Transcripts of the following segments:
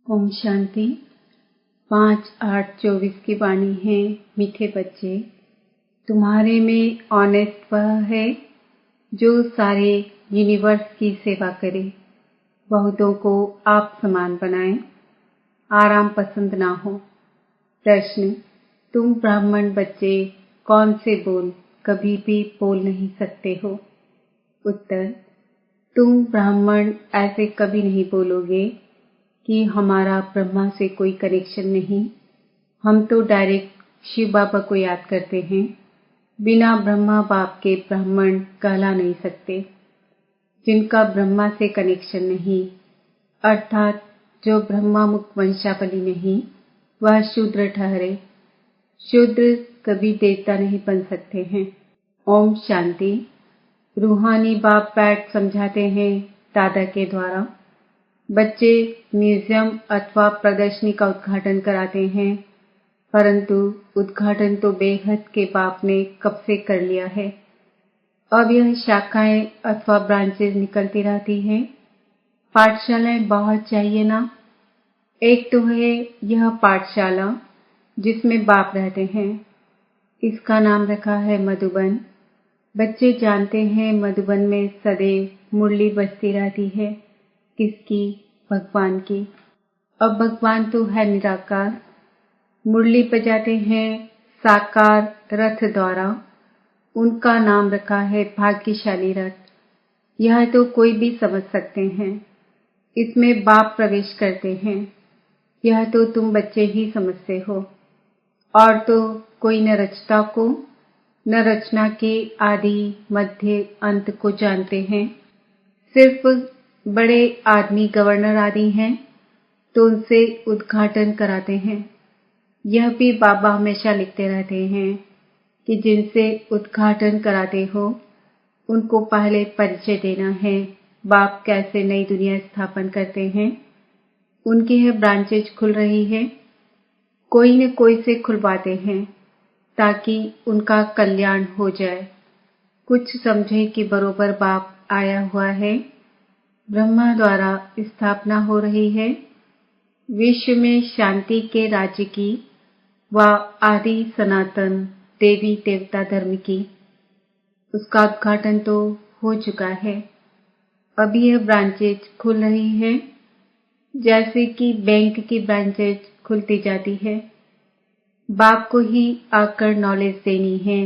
ओम शांति। 5/8/24 की वाणी है। मीठे बच्चे, तुम्हारे में ऑनेस्ट वह है जो सारे यूनिवर्स की सेवा करे, बहुतों को आप समान बनाए, आराम पसंद ना हो। प्रश्न, तुम ब्राह्मण बच्चे कौन से बोल कभी भी बोल नहीं सकते हो? उत्तर, तुम ब्राह्मण ऐसे कभी नहीं बोलोगे कि हमारा ब्रह्मा से कोई कनेक्शन नहीं, हम तो डायरेक्ट शिव बाबा को याद करते हैं, बिना ब्रह्मा बाप के ब्राह्मण कहला नहीं सकते। जिनका ब्रह्मा से कनेक्शन नहीं, अर्थात जो ब्रह्मा मुख वंशावली नहीं, वह शूद्र ठहरे। शूद्र कभी देवता नहीं बन सकते हैं। ओम शांति। रूहानी बाप बैठ समझाते हैं दादा के द्वारा। बच्चे म्यूजियम अथवा प्रदर्शनी का उद्घाटन कराते हैं, परंतु उद्घाटन तो बेहद के बाप ने कब से कर लिया है। अब यह शाखाएं अथवा ब्रांचेस निकलती रहती हैं। पाठशालाएं बहुत चाहिए ना। एक तो है यह पाठशाला जिसमें बाप रहते हैं, इसका नाम रखा है मधुबन। बच्चे जानते हैं मधुबन में सदैव मुरली बजती रहती है। किसकी? भगवान की। अब भगवान तो है निराकार, मुरली बजाते हैं साकार रथ द्वारा, उनका नाम रखा है भाग्यशाली रथ। यह तो कोई भी समझ सकते हैं, इसमें बाप प्रवेश करते हैं, यह तो तुम बच्चे ही समझते हो। और तो कोई न रचता को न रचना के आदि मध्य अंत को जानते हैं। सिर्फ बड़े आदमी गवर्नर आदि हैं तो उनसे उद्घाटन कराते हैं। यह भी बाबा हमेशा लिखते रहते हैं कि जिनसे उद्घाटन कराते हो उनको पहले परिचय देना है, बाप कैसे नई दुनिया स्थापन करते हैं। उनकी है ब्रांचेज खुल रही है, कोई न कोई से खुलवाते हैं ताकि उनका कल्याण हो जाए। कुछ समझे कि बरोबर बाप आया हुआ है, ब्रह्मा द्वारा स्थापना हो रही है, विश्व में शांति के राज्य की व आदि सनातन देवी देवता धर्म की। उसका उद्घाटन तो हो चुका है। अभी यह ब्रांचेज खुल रही है, जैसे कि बैंक की ब्रांचेज खुलती जाती है। बाप को ही आकर नॉलेज देनी है।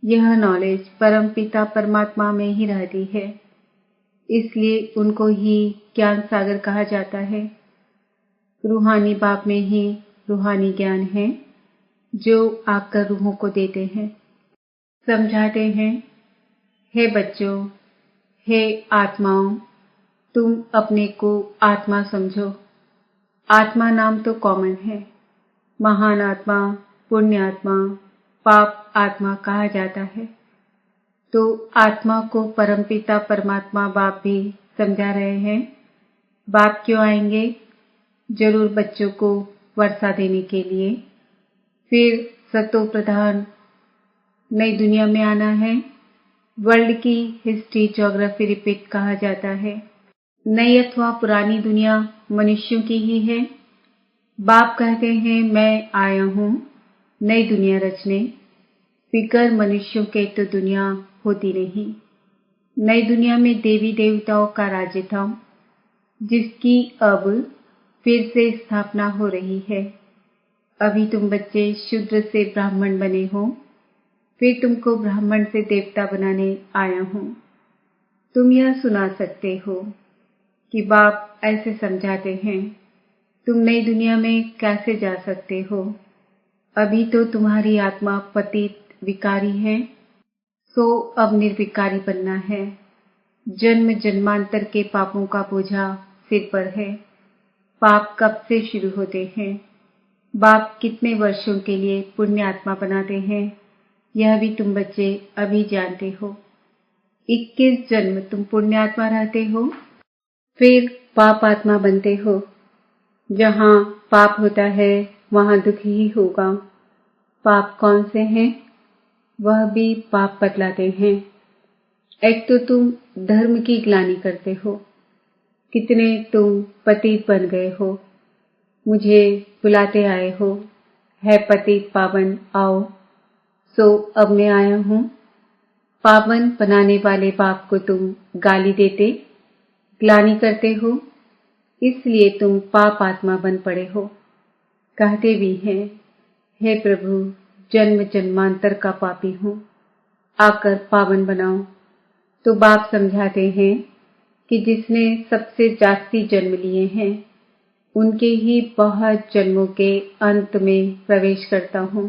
यह नॉलेज परमपिता परमात्मा में ही रहती है, इसलिए उनको ही ज्ञान सागर कहा जाता है। रूहानी बाप में ही रूहानी ज्ञान है जो आकर रूहों को देते हैं, समझाते हैं। हे बच्चों, हे आत्माओं, तुम अपने को आत्मा समझो। आत्मा नाम तो कॉमन है, महान आत्मा, पुण्य आत्मा, पाप आत्मा कहा जाता है। तो आत्मा को परमपिता परमात्मा बाप भी समझा रहे हैं। बाप क्यों आएंगे? जरूर बच्चों को वर्षा देने के लिए। फिर सतो प्रधान नई दुनिया में आना है। वर्ल्ड की हिस्ट्री ज्योग्राफी रिपीट कहा जाता है। नई अथवा पुरानी दुनिया मनुष्यों की ही है। बाप कहते हैं मैं आया हूँ नई दुनिया रचने, बिगर मनुष्यों के तो दुनिया होती नहीं। नई दुनिया में देवी देवताओं का राज्य था, जिसकी अब फिर से स्थापना हो रही है। अभी तुम बच्चे शूद्र से ब्राह्मण बने हो, फिर तुमको ब्राह्मण से देवता बनाने आया हूँ। तुम यह सुना सकते हो कि बाप ऐसे समझाते हैं, तुम नई दुनिया में कैसे जा सकते हो। अभी तो तुम्हारी आत्मा पतित विकारी है, सो अब निर्विकारी बनना है। जन्म जन्मांतर के पापों का बोझा सिर पर है। पाप कब से शुरू होते हैं, बाप कितने वर्षों के लिए पुण्य आत्मा बनाते हैं, यह भी तुम बच्चे अभी जानते हो। 21 जन्म तुम पुण्य आत्मा रहते हो, फिर पाप आत्मा बनते हो। जहाँ पाप होता है वहाँ दुख ही होगा। पाप कौन से हैं? वह भी पाप बतलाते हैं। एक तो तुम धर्म की ग्लानि करते हो, कितने तुम पतित बन गए हो, मुझे बुलाते आए हो, है पतित पावन आओ। सो अब मैं आया हूँ। पावन बनाने वाले बाप को तुम गाली देते, ग्लानि करते हो, इसलिए तुम पाप आत्मा बन पड़े हो। कहते भी हैं, हे प्रभु, जन्म जन्मांतर का पापी हूँ, आकर पावन बनाओ। तो बाप समझाते हैं कि जिसने सबसे जास्ती जन्म लिए हैं, उनके ही बहुत जन्मों के अंत में प्रवेश करता हूँ।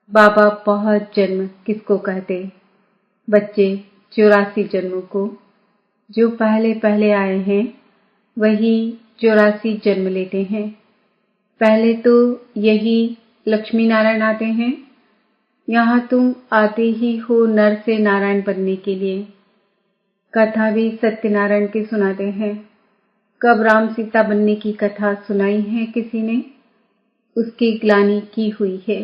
बाबा बहुत जन्म किसको कहते? बच्चे 84 जन्मों को। जो पहले पहले आए हैं वही 84 जन्म लेते हैं। पहले तो यही लक्ष्मी नारायण आते हैं। यहाँ तुम आते ही हो नर से नारायण बनने के लिए। कथा भी सत्यनारायण की सुनाते हैं। कब राम सीता बनने की कथा सुनाई है किसी ने? उसकी ग्लानि की हुई है।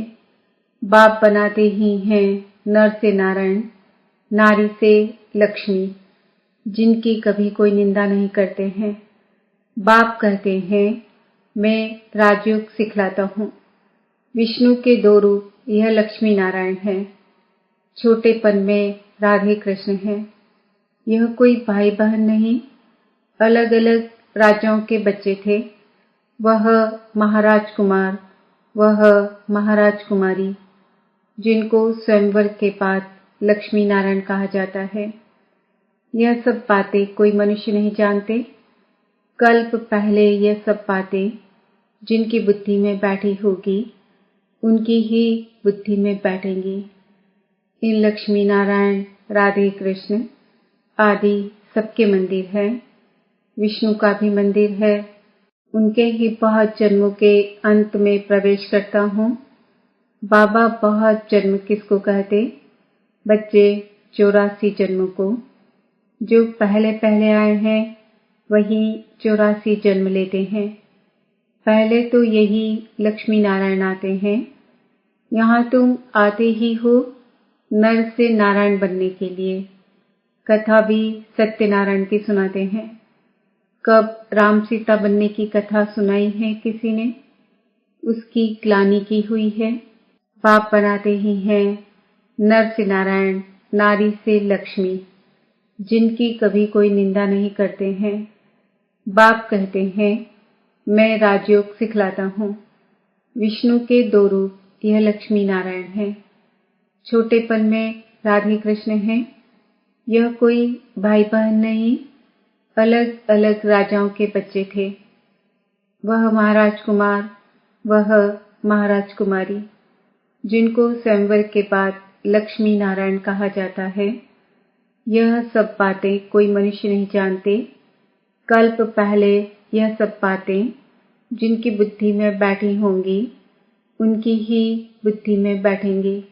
बाप बनाते ही हैं नर से नारायण, नारी से लक्ष्मी, जिनकी कभी कोई निंदा नहीं करते हैं। बाप कहते हैं, मैं राजयोग सिखलाता हूँ। विष्णु के 2 रूप यह लक्ष्मी नारायण है। छोटेपन में राधे कृष्ण है। यह कोई भाई बहन नहीं, अलग अलग राजाओं के बच्चे थे। वह महाराज कुमार, वह महाराज कुमारी, जिनको स्वयंवर के बाद लक्ष्मी नारायण कहा जाता है। यह सब बातें कोई मनुष्य नहीं जानते। कल्प पहले यह सब बातें जिनकी बुद्धि में बैठी होगी, उनकी ही बुद्धि में बैठेंगी। इन लक्ष्मी नारायण, राधे कृष्ण आदि सबके मंदिर है। विष्णु का भी मंदिर है। उनके ही बहुत जन्मों के अंत में प्रवेश करता हूँ। बाबा बहुत जन्म किसको कहते? बच्चे 84 जन्मों को। जो पहले पहले आए हैं वही 84 जन्म लेते हैं। पहले तो यही लक्ष्मी नारायण आते हैं। यहाँ तुम आते ही हो नर से नारायण बनने के लिए। कथा भी सत्यनारायण की सुनाते हैं। कब राम सीता बनने की कथा सुनाई है किसी ने? उसकी ग्लानि की हुई है। बाप बनाते ही हैं नर से नारायण, नारी से लक्ष्मी, जिनकी कभी कोई निंदा नहीं करते हैं। बाप कहते हैं, मैं राजयोग सिखलाता हूँ। विष्णु के 2 रूप यह लक्ष्मी नारायण है। छोटेपन में राधे कृष्ण है। यह कोई भाई बहन नहीं, अलग अलग राजाओं के बच्चे थे। वह महाराज कुमार, वह महाराज कुमारी, जिनको स्वयंवर के बाद लक्ष्मी नारायण कहा जाता है। यह सब बातें कोई मनुष्य नहीं जानते। कल्प पहले यह सब बातें जिनकी बुद्धि में बैठी होंगी, उनकी ही बुद्धि में बैठेंगी।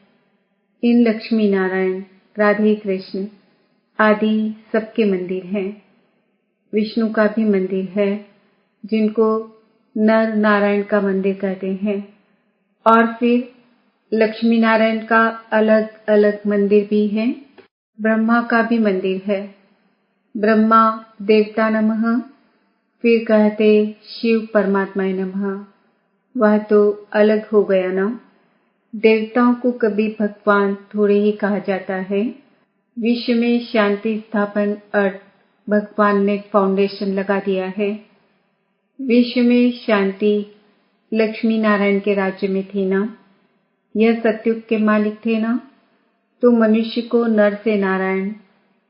इन लक्ष्मी नारायण, राधे कृष्ण आदि सबके मंदिर हैं। विष्णु का भी मंदिर है, जिनको नर नारायण का मंदिर कहते हैं। और फिर लक्ष्मी नारायण का अलग अलग मंदिर भी है। ब्रह्मा का भी मंदिर है। ब्रह्मा देवता नमः, फिर कहते शिव परमात्माय नमः। वह तो अलग हो गया ना। देवताओं को कभी भगवान थोड़े ही कहा जाता है। विश्व में शांति स्थापन अर्थ भगवान ने फाउंडेशन लगा दिया है। विश्व में शांति लक्ष्मी नारायण के राज्य में थी ना। यह सतयुग के मालिक थे ना। तो मनुष्य को नर से नारायण,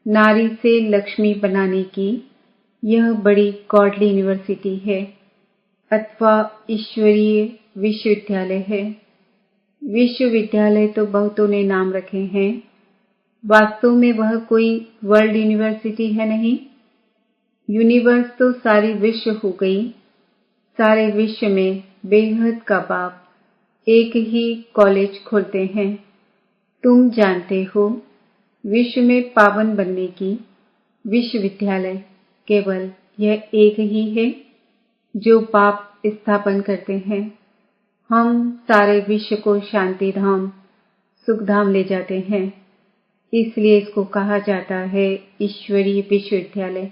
नारी से लक्ष्मी बनाने की यह बड़ी गॉडली यूनिवर्सिटी है, अथवा ईश्वरीय विश्वविद्यालय है। विश्वविद्यालय तो बहुतों ने नाम रखे हैं। वास्तव में वह कोई वर्ल्ड यूनिवर्सिटी है नहीं। यूनिवर्स तो सारी विश्व हो गई। सारे विश्व में बेहद का बाप एक ही कॉलेज खोलते हैं। तुम जानते हो, विश्व में पावन बनने की विश्वविद्यालय केवल यह एक ही है, जो बाप स्थापन करते हैं। हम सारे विश्व को शांति धाम, सुख धाम ले जाते हैं। इसलिए इसको कहा जाता है ईश्वरीय विश्वविद्यालय।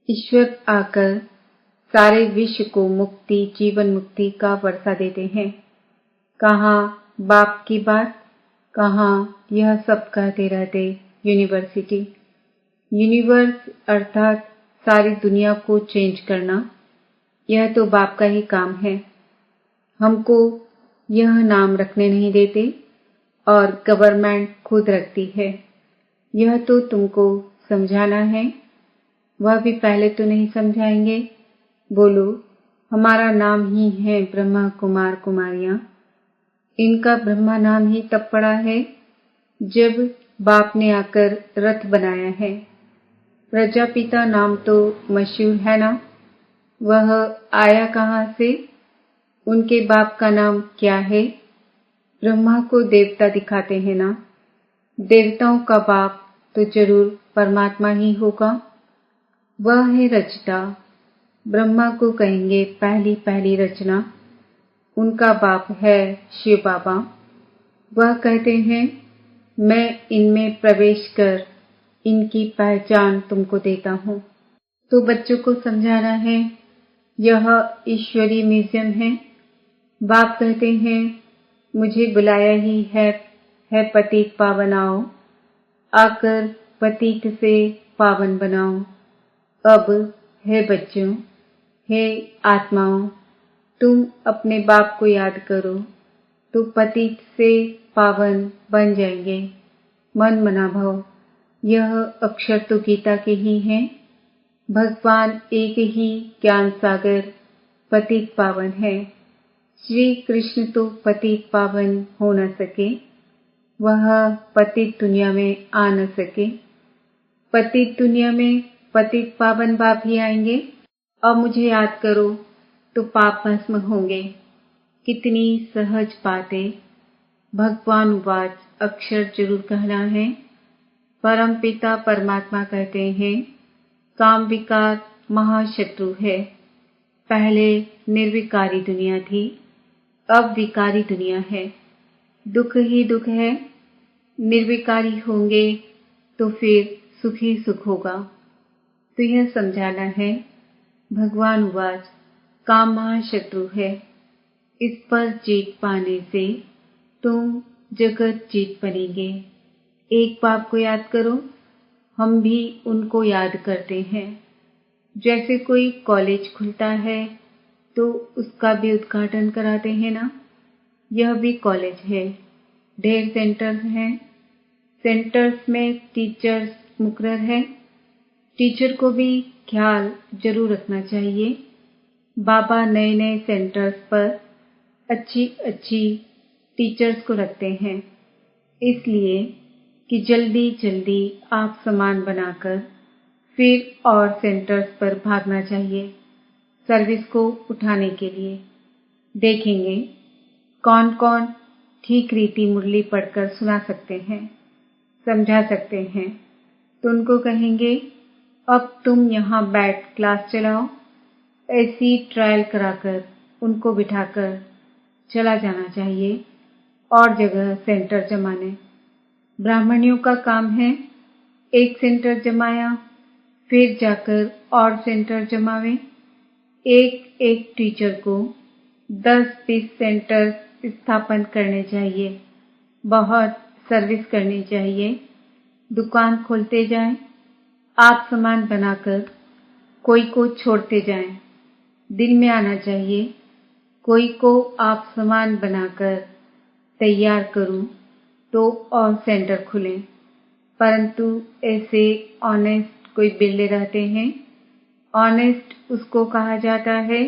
ईश्वर आकर सारे विश्व को मुक्ति, जीवन मुक्ति का वर्षा देते हैं। कहाँ बाप की बात, कहाँ यह सब कहते रहते यूनिवर्सिटी। यूनिवर्स अर्थात सारी दुनिया को चेंज करना, यह तो बाप का ही काम है। हमको यह नाम रखने नहीं देते और गवर्नमेंट खुद रखती है। यह तो तुमको समझाना है, वह भी पहले तो नहीं समझाएंगे। बोलो, हमारा नाम ही है ब्रह्मा कुमार कुमारियां। इनका ब्रह्मा नाम ही तब पड़ा है जब बाप ने आकर रथ बनाया है। प्रजापिता नाम तो मशहूर है ना, वह आया कहाँ से? उनके बाप का नाम क्या है? ब्रह्मा को देवता दिखाते हैं ना, देवताओं का बाप तो जरूर परमात्मा ही होगा। वह है रचता। ब्रह्मा को कहेंगे पहली पहली रचना। उनका बाप है शिव बाबा। वह कहते हैं मैं इनमें प्रवेश कर इनकी पहचान तुमको देता हूँ। तो बच्चों को समझाना है, यह ईश्वरीय म्यूजियम है। बाप कहते हैं मुझे बुलाया ही है पतित पावन आओ, आकर पतित से पावन बनाओ। अब हे बच्चों, हे आत्माओं, तुम अपने बाप को याद करो तो पतित से पावन बन जाएंगे। मन मना भव। यह अक्षर तो गीता के ही हैं। भगवान एक ही ज्ञान सागर पतित पावन है। श्री कृष्ण तो पतित पावन हो न सके, वह पतित दुनिया में आ न सके। पतित दुनिया में पतित पावन बाप ही आएंगे। अब मुझे याद करो तो पाप भस्म होंगे। कितनी सहज बातें। भगवान उवाच, अक्षर जरूर कहना है। परम पिता परमात्मा कहते हैं काम विकार महाशत्रु है। पहले निर्विकारी दुनिया थी, अब विकारी दुनिया है। दुख ही दुख है। निर्विकारी होंगे तो फिर सुख ही सुख होगा। तो यह समझाना है। भगवान उवाच, काम महाशत्रु है। इस पर जीत पाने से तुम जगत जीत बनेंगे। एक बाप को याद करो। हम भी उनको याद करते हैं। जैसे कोई कॉलेज खुलता है तो उसका भी उद्घाटन कराते हैं ना, यह भी कॉलेज है। ढेर सेंटर्स हैं। सेंटर्स में टीचर्स मुकर्रर है। टीचर को भी ख्याल जरूर रखना चाहिए। बाबा नए नए सेंटर्स पर अच्छी अच्छी टीचर्स को रखते हैं, इसलिए कि जल्दी जल्दी आप सामान बनाकर फिर और सेंटर्स पर भागना चाहिए सर्विस को उठाने के लिए। देखेंगे कौन कौन ठीक रीति मुरली पढ़कर सुना सकते हैं, समझा सकते हैं। तो उनको कहेंगे अब तुम यहाँ बैठ क्लास चलाओ। ऐसी ट्रायल कराकर उनको बिठाकर चला जाना चाहिए और जगह सेंटर जमाने। ब्राह्मणियों का काम है एक सेंटर जमाया, फिर जाकर और सेंटर जमावे। एक एक टीचर को 10-20 सेंटर स्थापन करने चाहिए। बहुत सर्विस करनी चाहिए। दुकान खोलते जाएं, आप सामान बनाकर कोई को छोड़ते जाएं। दिल में आना चाहिए कोई को आप सामान बनाकर तैयार करूं तो और सेंटर खुलें। परंतु ऐसे ऑनेस्ट कोई बिल्ले रहते हैं। ऑनेस्ट उसको कहा जाता है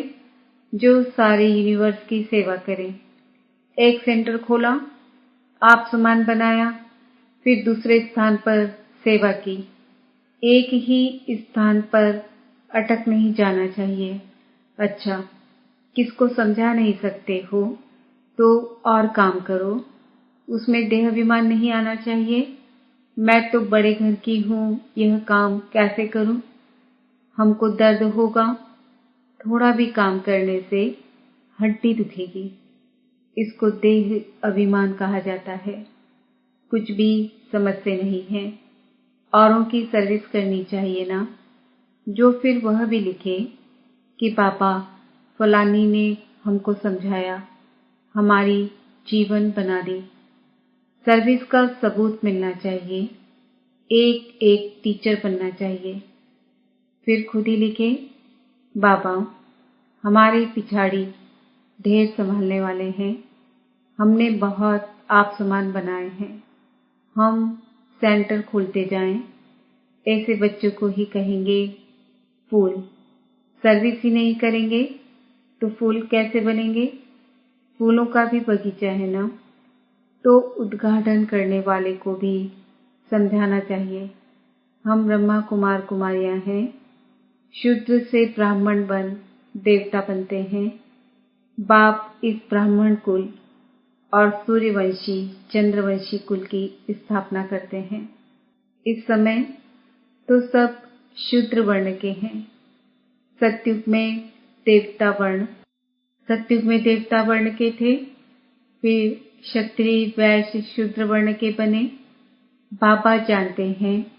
जो सारे यूनिवर्स की सेवा करे। एक सेंटर खोला, आप सामान बनाया, फिर दूसरे स्थान पर सेवा की। एक ही स्थान पर अटक नहीं जाना चाहिए। अच्छा, किसको समझा नहीं सकते हो तो और काम करो। उसमें देहाभिमान नहीं आना चाहिए। मैं तो बड़े घर की हूँ, यह काम कैसे करूं? हमको दर्द होगा। थोड़ा भी काम करने से हड्डी दुखेगी। इसको देह अभिमान कहा जाता है। कुछ भी समझते नहीं है। औरों की सर्विस करनी चाहिए ना। जो फिर वह भी लिखे कि पापा फलानी ने हमको समझाया, हमारी जीवन बना दी। सर्विस का सबूत मिलना चाहिए, एक एक टीचर बनना चाहिए। फिर खुद ही लिखे, बाबा हमारे पिछाड़ी ढेर संभालने वाले हैं, हमने बहुत आप समान बनाए हैं, हम सेंटर खोलते जाएं। ऐसे बच्चों को ही कहेंगे फूल। सर्विस ही नहीं करेंगे तो फूल कैसे बनेंगे? फूलों का भी बगीचा है ना, तो उद्घाटन करने वाले को भी समझाना चाहिए। हम ब्रह्मा कुमार कुमारियां हैं, शूद्र से ब्राह्मण बन देवता बनते हैं। बाप इस ब्राह्मण कुल और सूर्यवंशी चंद्रवंशी कुल की स्थापना करते हैं। इस समय तो सब शूद्र वर्ण के हैं। सतयुग में देवता वर्ण के थे, फिर क्षत्रिय वैश्य शूद्र वर्ण के बने। बाबा जानते हैं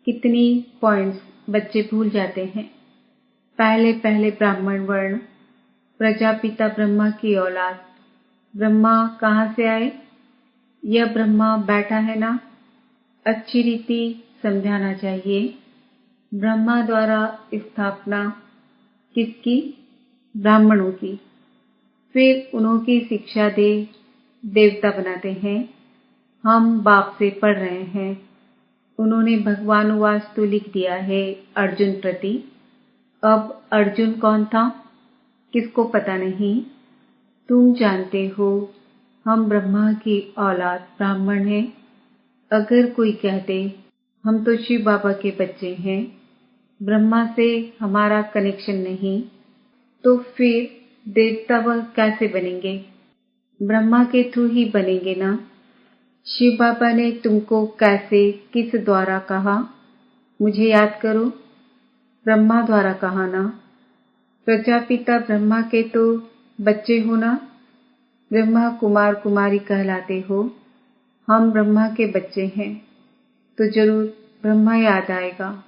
कितनी पॉइंट्स बच्चे भूल जाते हैं। पहले ब्राह्मण वर्ण, प्रजापिता ब्रह्मा की औलाद। ब्रह्मा कहाँ से आए? यह ब्रह्मा बैठा है ना, अच्छी रीति समझाना चाहिए। ब्रह्मा द्वारा स्थापना किसकी? ब्राह्मणों की। फिर उन्होंने शिक्षा दे देवता बनाते हैं। हम बाप से पढ़ रहे हैं, उन्होंने भगवानुवास तो लिख दिया है अर्जुन प्रति। अब अर्जुन कौन था, किसको पता नहीं। तुम जानते हो हम ब्रह्मा की औलाद ब्राह्मण हैं। अगर कोई कहते हम तो शिव बाबा के बच्चे हैं, ब्रह्मा से हमारा कनेक्शन नहीं, तो फिर देवता वह कैसे बनेंगे? ब्रह्मा के थ्रू ही बनेंगे ना। शिव बाबा ने तुमको कैसे किस द्वारा कहा? मुझे याद करो, ब्रह्मा द्वारा कहा ना। प्रजापिता ब्रह्मा के तो बच्चे हो ना, ब्रह्मा कुमार कुमारी कहलाते हो। हम ब्रह्मा के बच्चे हैं तो जरूर ब्रह्मा याद आएगा।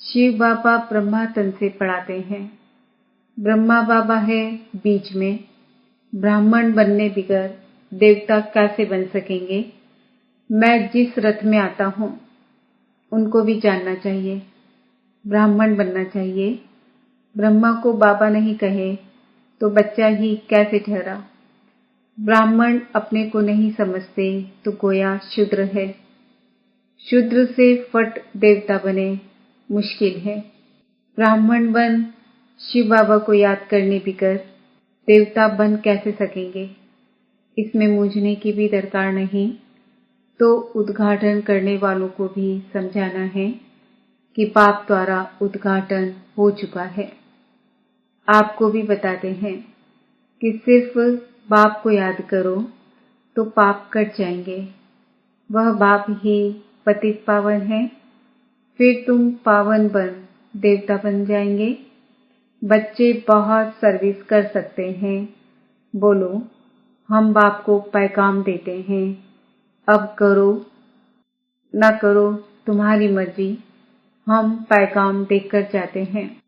शिव बाबा ब्रह्मा तन से पढ़ाते हैं। ब्रह्मा बाबा है बीच में। ब्राह्मण बनने बगैर देवता कैसे बन सकेंगे? मैं जिस रथ में आता हूँ उनको भी जानना चाहिए, ब्राह्मण बनना चाहिए। ब्रह्मा को बाबा नहीं कहे तो बच्चा ही कैसे ठहरा? ब्राह्मण अपने को नहीं समझते तो गोया शूद्र है। शूद्र से फट देवता बने, मुश्किल है। ब्राह्मण बन शिव बाबा को याद करने बिगर देवता बन कैसे सकेंगे? इसमें मूझने की भी दरकार नहीं। तो उद्घाटन करने वालों को भी समझाना है कि बाप द्वारा उद्घाटन हो चुका है। आपको भी बताते हैं कि सिर्फ बाप को याद करो तो पाप कट जाएंगे। वह बाप ही पतित पावन है, फिर तुम पावन बन देवता बन जाएंगे। बच्चे बहुत सर्विस कर सकते हैं। बोलो, हम बाप को पैगाम देते हैं, अब करो न करो तुम्हारी मर्जी। हम पैगाम देकर जाते हैं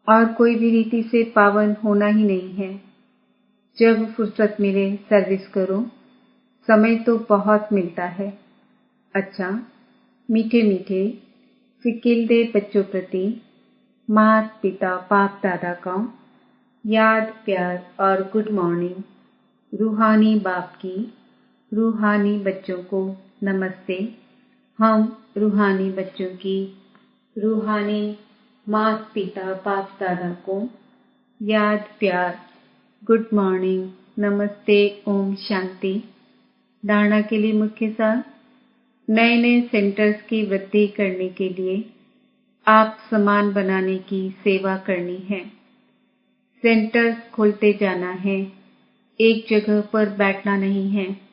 और कोई भी रीति से पावन होना ही नहीं है। जब फुर्सत मिले सर्विस करो, समय तो बहुत मिलता है। अच्छा, मीठे मीठे फिकिल दे बच्चों प्रति माता पिता बाप दादा का याद प्यार और गुड मॉर्निंग। रूहानी बाप की रूहानी बच्चों को नमस्ते। हम रूहानी बच्चों की रूहानी माता पिता बाप दादा को याद प्यार गुड मॉर्निंग, नमस्ते, ओम शांति। धारणा के लिए मुख्य सार, नए नए सेंटर्स की वृद्धि करने के लिए आप समान बनाने की सेवा करनी है। सेंटर्स खोलते जाना है, एक जगह पर बैठना नहीं है।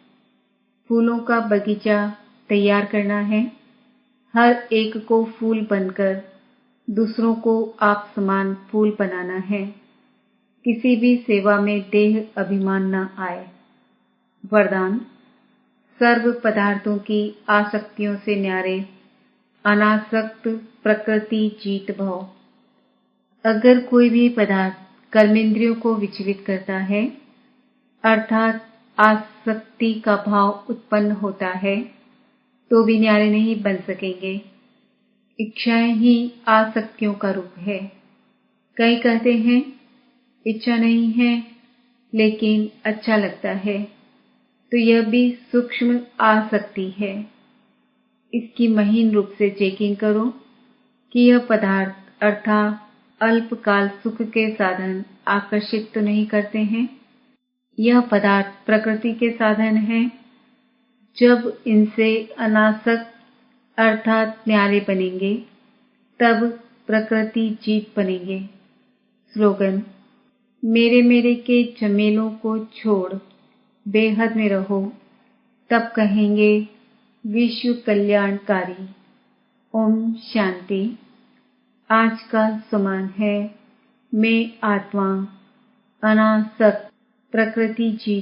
फूलों का बगीचा तैयार करना है, हर एक को फूल बनकर दूसरों को आप समान फूल बनाना है। किसी भी सेवा में देह अभिमान न आए। वरदान, सर्व पदार्थों की आसक्तियों से न्यारे अनासक्त प्रकृति जीत भव। अगर कोई भी पदार्थ कर्मेंद्रियों को विचलित करता है, अर्थात आसक्ति का भाव उत्पन्न होता है, तो भी न्यारे नहीं बन सकेंगे। इच्छाएं ही आसक्तियों का रूप है। कई कहते हैं इच्छा नहीं है लेकिन अच्छा लगता है, तो यह भी सूक्ष्म आसक्ति है। इसकी महीन रूप से चेकिंग करो कि यह पदार्थ अर्थात अल्पकाल सुख के साधन आकर्षित तो नहीं करते हैं। यह पदार्थ प्रकृति के साधन हैं। जब इनसे अनासक्त अर्थात न्यारे बनेंगे, तब प्रकृति जीत बनेंगे। स्लोगन: मेरे मेरे के झमेलों को छोड़ बेहद में रहो, तब कहेंगे विश्व कल्याणकारी। ओम शांति। आज का सुमन है, मैं आत्मा अनासक्त, प्रकृति जीत